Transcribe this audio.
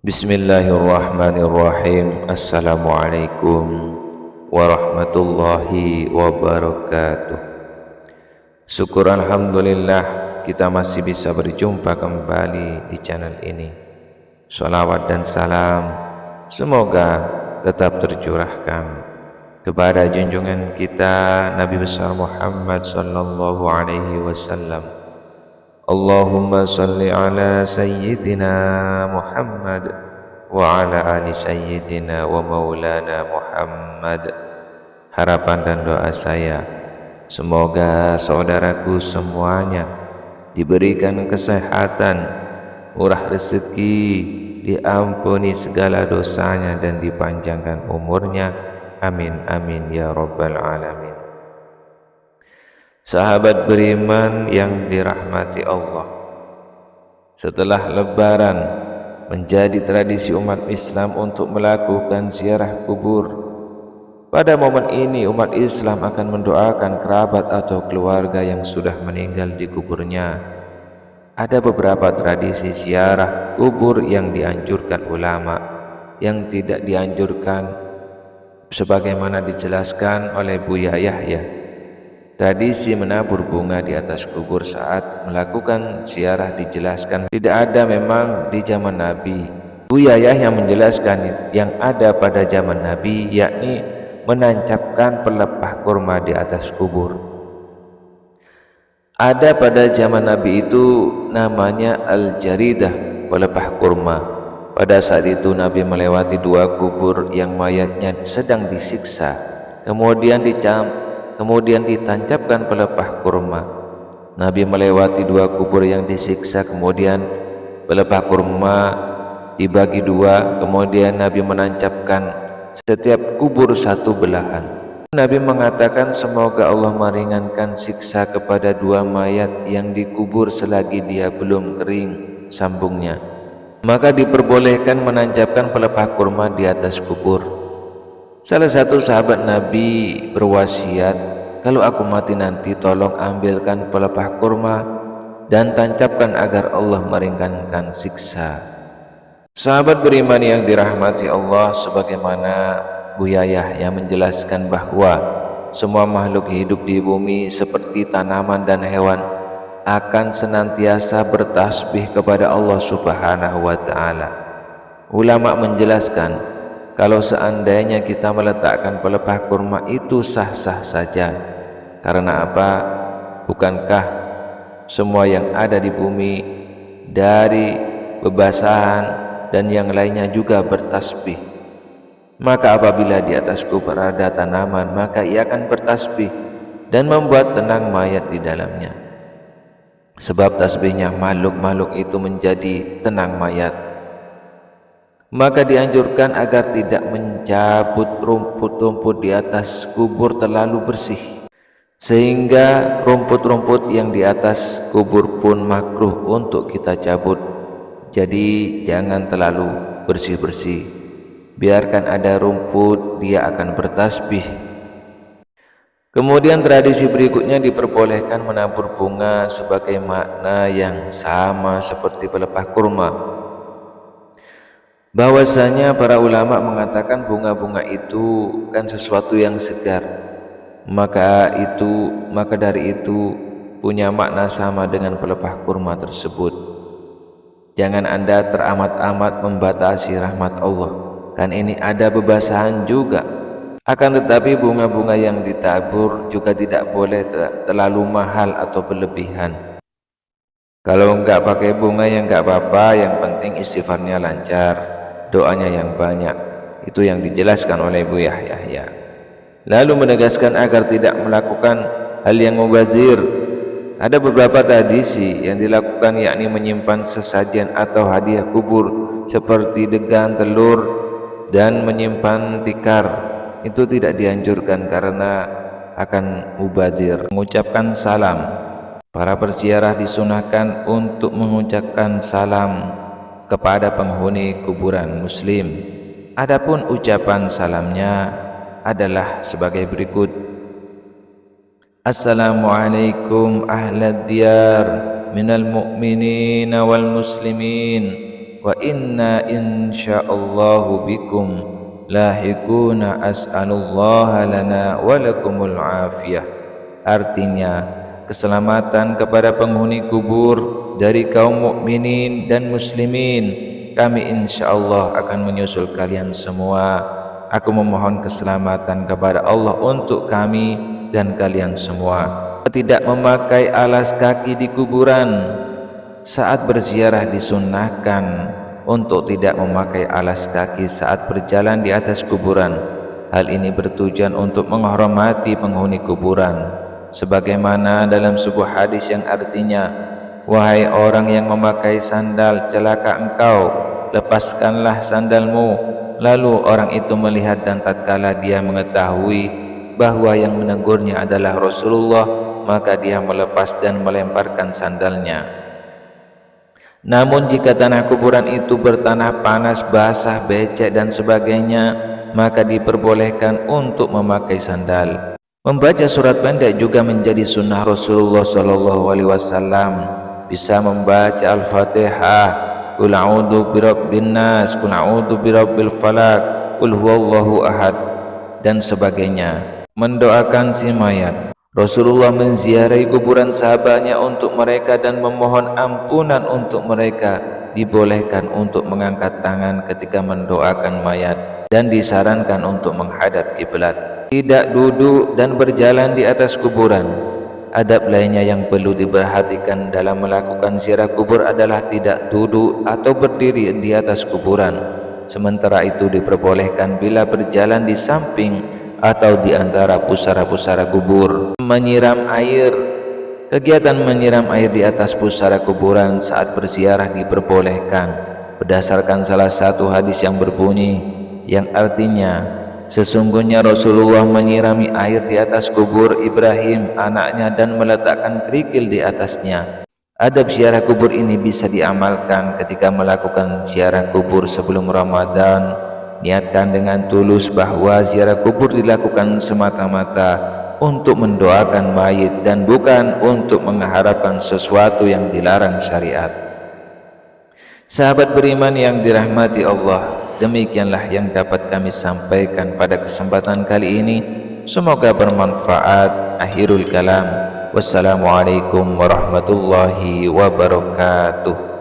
Bismillahirrahmanirrahim. Assalamualaikum warahmatullahi wabarakatuh. Syukur alhamdulillah kita masih bisa berjumpa kembali di channel ini. Salawat dan salam semoga tetap tercurahkan kepada junjungan kita Nabi besar Muhammad sallallahu alaihi wasallam. Allahumma salli ala sayyidina Muhammad wa ala ali sayyidina wa maulana Muhammad. Harapan dan doa saya, semoga saudaraku semuanya diberikan kesehatan, murah rezeki, diampuni segala dosanya dan dipanjangkan umurnya. Amin amin ya rabbal alamin. Sahabat beriman yang dirahmati Allah, setelah Lebaran menjadi tradisi umat Islam untuk melakukan ziarah kubur. Pada momen ini umat Islam akan mendoakan kerabat atau keluarga yang sudah meninggal di kuburnya. Ada beberapa tradisi ziarah kubur yang dianjurkan ulama, yang tidak dianjurkan sebagaimana dijelaskan oleh Buya Yahya. Tradisi menabur bunga di atas kubur saat melakukan ziarah dijelaskan tidak ada memang di zaman Nabi. Buya Yahya menjelaskan yang ada pada zaman Nabi, yakni menancapkan pelepah kurma di atas kubur. Ada pada zaman Nabi itu namanya al-jaridah, pelepah kurma. Pada saat itu Nabi melewati dua kubur yang mayatnya sedang disiksa, kemudian ditancapkan pelepah kurma. Nabi melewati dua kubur yang disiksa, kemudian pelepah kurma dibagi dua, kemudian Nabi menancapkan setiap kubur satu belahan. Nabi mengatakan, semoga Allah meringankan siksa kepada dua mayat yang dikubur selagi dia belum kering sambungnya. Maka diperbolehkan menancapkan pelepah kurma di atas kubur. Salah satu sahabat Nabi berwasiat, kalau aku mati nanti tolong ambilkan pelepah kurma dan tancapkan agar Allah meringankan siksa. Sahabat beriman yang dirahmati Allah, sebagaimana Buya Yahya menjelaskan bahwa semua makhluk hidup di bumi seperti tanaman dan hewan akan senantiasa bertasbih kepada Allah Subhanahu wa ta'ala. Ulama menjelaskan, kalau seandainya kita meletakkan pelepah kurma itu sah-sah saja. Karena apa? Bukankah semua yang ada di bumi dari bebasahan dan yang lainnya juga bertasbih? Maka apabila di atas kubur ada tanaman, maka ia akan bertasbih dan membuat tenang mayat di dalamnya. Sebab tasbihnya makhluk-makhluk itu menjadi tenang mayat. Maka dianjurkan agar tidak mencabut rumput-rumput di atas kubur terlalu bersih, sehingga rumput-rumput yang di atas kubur pun makruh untuk kita cabut. Jadi jangan terlalu bersih-bersih, biarkan ada rumput, dia akan bertasbih. Kemudian tradisi berikutnya diperbolehkan menabur bunga sebagai makna yang sama seperti pelepah kurma. Bahwasanya para ulama mengatakan bunga-bunga itu kan sesuatu yang segar, maka dari itu punya makna sama dengan pelepah kurma tersebut. Jangan Anda teramat-amat membatasi rahmat Allah, kan ini ada bebasahan juga. Akan tetapi bunga-bunga yang ditabur juga tidak boleh terlalu mahal atau berlebihan. Kalau enggak pakai bunga yang enggak apa-apa, yang penting istighfarnya lancar, doanya yang banyak. Itu yang dijelaskan oleh Buya Yahya. Lalu menegaskan agar tidak melakukan hal yang mubazir. Ada beberapa tradisi yang dilakukan, yakni menyimpan sesajen atau hadiah kubur seperti degan, telur, dan menyimpan tikar. Itu tidak dianjurkan karena akan mubazir. Mengucapkan salam, para peziarah disunahkan untuk mengucapkan salam kepada penghuni kuburan muslim. Adapun ucapan salamnya adalah sebagai berikut: Assalamualaikum ahlad diyar minal mu'minin wal muslimin wa inna insyaallahu bikum lahiquna as'alullaha lana wa lakumul afiyah. Artinya, keselamatan kepada penghuni kubur dari kaum mukminin dan muslimin. Kami insyaallah akan menyusul kalian semua. Aku memohon keselamatan kepada Allah untuk kami dan kalian semua. Tidak memakai alas kaki di kuburan. Saat berziarah disunnahkan untuk tidak memakai alas kaki saat berjalan di atas kuburan. Hal ini bertujuan untuk menghormati penghuni kuburan, sebagaimana dalam sebuah hadis yang artinya, wahai orang yang memakai sandal, celaka engkau, lepaskanlah sandalmu. Lalu orang itu melihat, dan tatkala dia mengetahui bahwa yang menegurnya adalah Rasulullah, maka dia melepas dan melemparkan sandalnya. Namun jika tanah kuburan itu bertanah panas, basah, becek dan sebagainya, maka diperbolehkan untuk memakai sandal. Membaca surat pendek juga menjadi sunnah Rasulullah SAW. Bisa membaca Al-Fatihah, Qul a'udzu birabbin nas, Qul a'udzu birabbil falaq, Qul huwallahu ahad dan sebagainya. Mendoakan si mayat. Rasulullah menziarahi kuburan sahabatnya untuk mereka dan memohon ampunan untuk mereka. Dibolehkan untuk mengangkat tangan ketika mendoakan mayat dan disarankan untuk menghadap kiblat. Tidak duduk dan berjalan di atas kuburan. Adab lainnya yang perlu diperhatikan dalam melakukan ziarah kubur adalah tidak duduk atau berdiri di atas kuburan. Sementara itu diperbolehkan bila berjalan di samping atau di antara pusara-pusara kubur. Menyiram air. Kegiatan menyiram air di atas pusara kuburan saat berziarah diperbolehkan berdasarkan salah satu hadis yang berbunyi, yang artinya, sesungguhnya Rasulullah menyirami air di atas kubur Ibrahim anaknya dan meletakkan kerikil di atasnya. Adab ziarah kubur ini bisa diamalkan ketika melakukan ziarah kubur sebelum Ramadan. Niatkan dengan tulus bahwa ziarah kubur dilakukan semata-mata untuk mendoakan mayit dan bukan untuk mengharapkan sesuatu yang dilarang syariat. Sahabat beriman yang dirahmati Allah, demikianlah yang dapat kami sampaikan pada kesempatan kali ini. Semoga bermanfaat. Akhirul kalam. Wassalamualaikum warahmatullahi wabarakatuh.